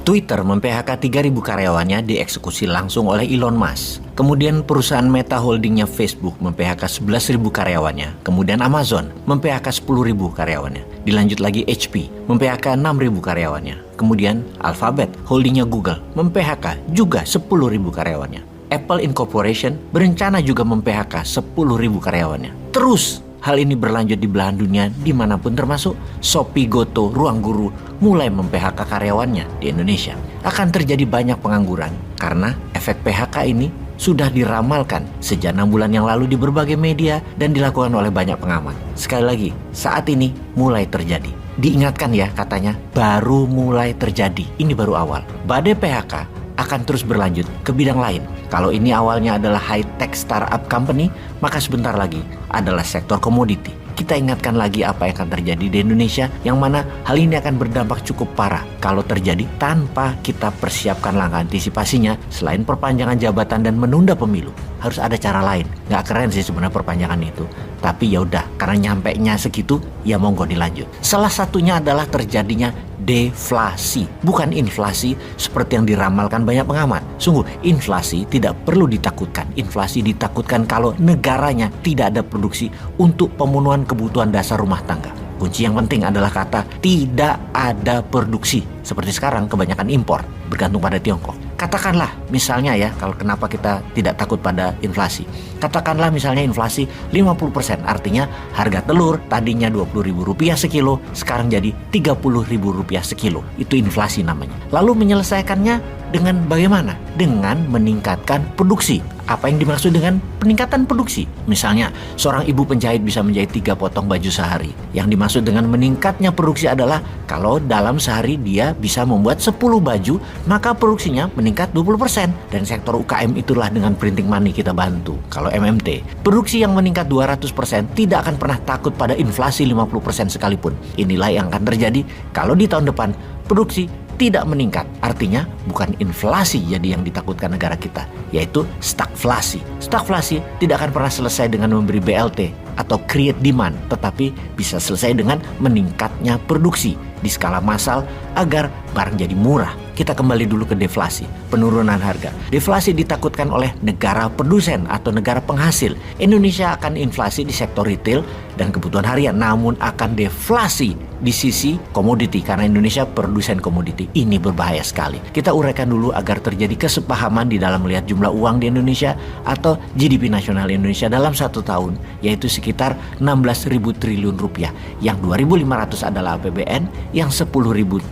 Twitter mem-PHK 3.000 karyawannya dieksekusi langsung oleh Elon Musk. Kemudian perusahaan Meta holdingnya Facebook mem-PHK 11.000 karyawannya. Kemudian Amazon mem-PHK 10.000 karyawannya. Dilanjut lagi HP mem-PHK 6.000 karyawannya. Kemudian Alphabet holdingnya Google mem-PHK juga 10.000 karyawannya. Apple Incorporation berencana juga mem-PHK 10.000 karyawannya. Terus hal ini berlanjut di belahan dunia dimanapun termasuk Shopee, Goto, Ruang Guru mulai mem-PHK karyawannya di Indonesia. Akan terjadi banyak pengangguran karena efek PHK ini sudah diramalkan sejak 6 bulan yang lalu di berbagai media dan dilakukan oleh banyak pengamat. Sekali lagi, saat ini mulai terjadi. Diingatkan ya katanya, baru mulai terjadi. Ini baru awal. Badai PHK akan terus berlanjut ke bidang lain. Kalau ini awalnya adalah high-tech startup company, maka sebentar lagi adalah sektor komoditi. Kita ingatkan lagi apa yang akan terjadi di Indonesia, yang mana hal ini akan berdampak cukup parah kalau terjadi tanpa kita persiapkan langkah antisipasinya. Selain perpanjangan jabatan dan menunda pemilu, harus ada cara lain. Nggak keren sih sebenarnya perpanjangan itu, tapi ya udah, karena nyampenya segitu, ya monggo dilanjut. Salah satunya adalah terjadinya deflasi, bukan inflasi seperti yang diramalkan banyak pengamat. Sungguh, inflasi tidak perlu ditakutkan. Inflasi ditakutkan kalau negaranya tidak ada produksi untuk pemenuhan kebutuhan dasar rumah tangga. Kunci yang penting adalah kata tidak ada produksi. Seperti sekarang kebanyakan impor, bergantung pada Tiongkok. Katakanlah misalnya ya, kalau kenapa kita tidak takut pada inflasi. Katakanlah misalnya inflasi 50%, artinya harga telur tadinya Rp20.000 sekilo, sekarang jadi Rp30.000 sekilo. Itu inflasi namanya. Lalu menyelesaikannya dengan bagaimana? Dengan meningkatkan produksi. Apa yang dimaksud dengan peningkatan produksi? Misalnya, seorang ibu penjahit bisa menjahit 3 potong baju sehari. Yang dimaksud dengan meningkatnya produksi adalah kalau dalam sehari dia bisa membuat 10 baju, maka produksinya meningkat 20%. Dan sektor UKM itulah dengan printing money kita bantu. Kalau MMT, produksi yang meningkat 200% tidak akan pernah takut pada inflasi 50% sekalipun. Inilah yang akan terjadi kalau di tahun depan produksi tidak meningkat. Artinya bukan inflasi jadi yang ditakutkan negara kita, yaitu stagflasi. Stagflasi tidak akan pernah selesai dengan memberi BLT atau create demand, tetapi bisa selesai dengan meningkatnya produksi di skala massal agar barang jadi murah. Kita kembali dulu ke deflasi, penurunan harga. Deflasi ditakutkan oleh negara produsen atau negara penghasil. Indonesia akan inflasi di sektor retail dan kebutuhan harian, namun akan deflasi di sisi komoditi karena Indonesia produsen komoditi. Ini berbahaya sekali. Kita uraikan dulu agar terjadi kesepahaman di dalam melihat jumlah uang di Indonesia atau GDP nasional Indonesia dalam 1 tahun, yaitu sekitar 16.000 triliun rupiah. Yang 2.500 adalah APBN, yang 10.000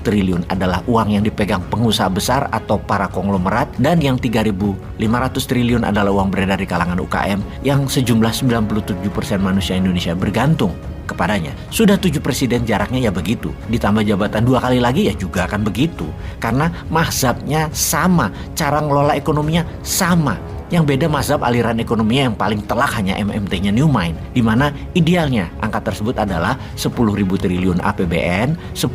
triliun adalah uang yang dipegang pengusaha besar atau para konglomerat, dan yang 3.500 triliun adalah uang beredar di kalangan UKM yang sejumlah 97% manusia Indonesia bergantung kepadanya. Sudah 7 presiden jaraknya ya begitu, ditambah jabatan 2 kali lagi ya juga akan begitu, karena mazhabnya sama, cara ngelola ekonominya sama. Yang beda mazhab aliran ekonominya yang paling telak hanya MMT-nya Newmind, di mana idealnya angka tersebut adalah 10.000 triliun APBN, 10.000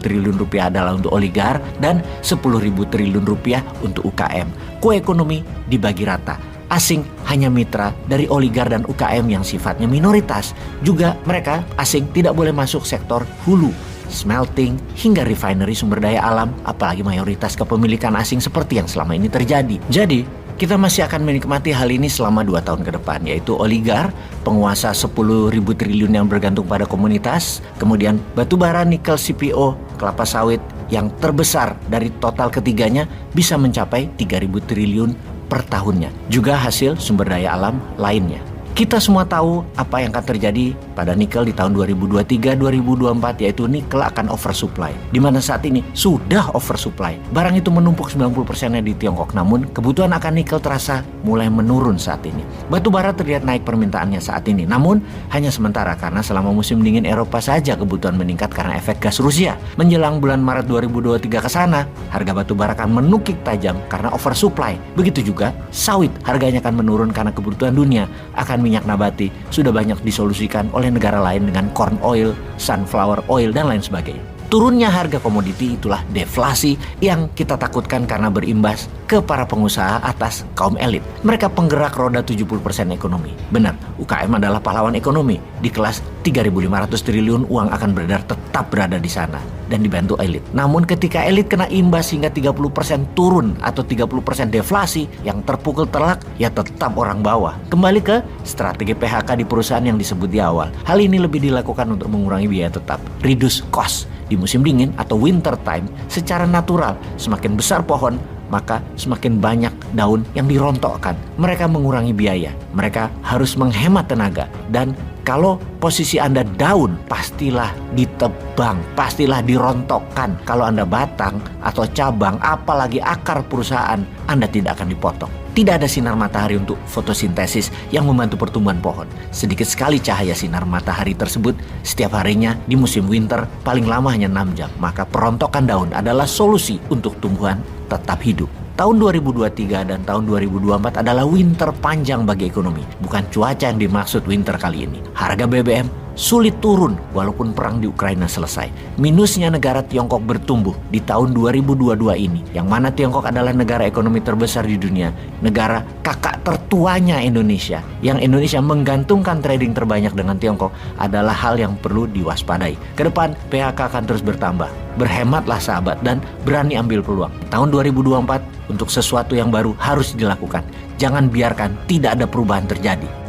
triliun rupiah adalah untuk oligar, dan 10.000 triliun rupiah untuk UKM. Koekonomi dibagi rata. Asing hanya mitra dari oligar dan UKM yang sifatnya minoritas. Juga mereka asing tidak boleh masuk sektor hulu, smelting, hingga refinery sumber daya alam, apalagi mayoritas kepemilikan asing seperti yang selama ini terjadi. Jadi, kita masih akan menikmati hal ini selama 2 tahun ke depan, yaitu oligar, penguasa 10.000 triliun yang bergantung pada komunitas, kemudian batubara, nikel, CPO, kelapa sawit yang terbesar dari total ketiganya bisa mencapai 3.000 triliun per tahunnya. Juga hasil sumber daya alam lainnya. Kita semua tahu apa yang akan terjadi pada nikel di tahun 2023-2024, yaitu nikel akan oversupply. Di mana saat ini sudah oversupply. Barang itu menumpuk 90%-nya di Tiongkok, namun kebutuhan akan nikel terasa mulai menurun saat ini. Batu bara terlihat naik permintaannya saat ini, namun hanya sementara karena selama musim dingin Eropa saja kebutuhan meningkat karena efek gas Rusia. Menjelang bulan Maret 2023 ke sana, harga batu bara akan menukik tajam karena oversupply. Begitu juga sawit, harganya akan menurun karena kebutuhan dunia akan minyak nabati sudah banyak disolusikan oleh negara lain dengan corn oil, sunflower oil, dan lain sebagainya. Turunnya harga komoditi itulah deflasi yang kita takutkan karena berimbas ke para pengusaha atas kaum elit. Mereka penggerak roda 70% ekonomi. Benar, UKM adalah pahlawan ekonomi di kelas 3.500 triliun uang akan beredar tetap berada di sana dan dibantu elit. Namun ketika elit kena imbas hingga 30% turun atau 30% deflasi, yang terpukul telak ya tetap orang bawah. Kembali ke strategi PHK di perusahaan yang disebut di awal. Hal ini lebih dilakukan untuk mengurangi biaya tetap, reduce cost. Di musim dingin atau winter time, secara natural semakin besar pohon, maka semakin banyak daun yang dirontokkan. Mereka mengurangi biaya, mereka harus menghemat tenaga. Dan kalau posisi Anda daun, pastilah ditebang, pastilah dirontokkan. Kalau Anda batang atau cabang, apalagi akar perusahaan, Anda tidak akan dipotong. Tidak ada sinar matahari untuk fotosintesis yang membantu pertumbuhan pohon. Sedikit sekali cahaya sinar matahari tersebut setiap harinya di musim winter, paling lama hanya 6 jam. Maka perontokan daun adalah solusi untuk tumbuhan tetap hidup. Tahun 2023 dan tahun 2024 adalah winter panjang bagi ekonomi. Bukan cuaca yang dimaksud winter kali ini. Harga BBM sulit turun walaupun perang di Ukraina selesai. Minusnya negara Tiongkok bertumbuh di tahun 2022 ini. Yang mana Tiongkok adalah negara ekonomi terbesar di dunia. Negara kakak tertuanya Indonesia. Yang Indonesia menggantungkan trading terbanyak dengan Tiongkok adalah hal yang perlu diwaspadai. Kedepan PHK akan terus bertambah. Berhematlah sahabat dan berani ambil peluang. Tahun 2024 untuk sesuatu yang baru harus dilakukan. Jangan biarkan tidak ada perubahan terjadi.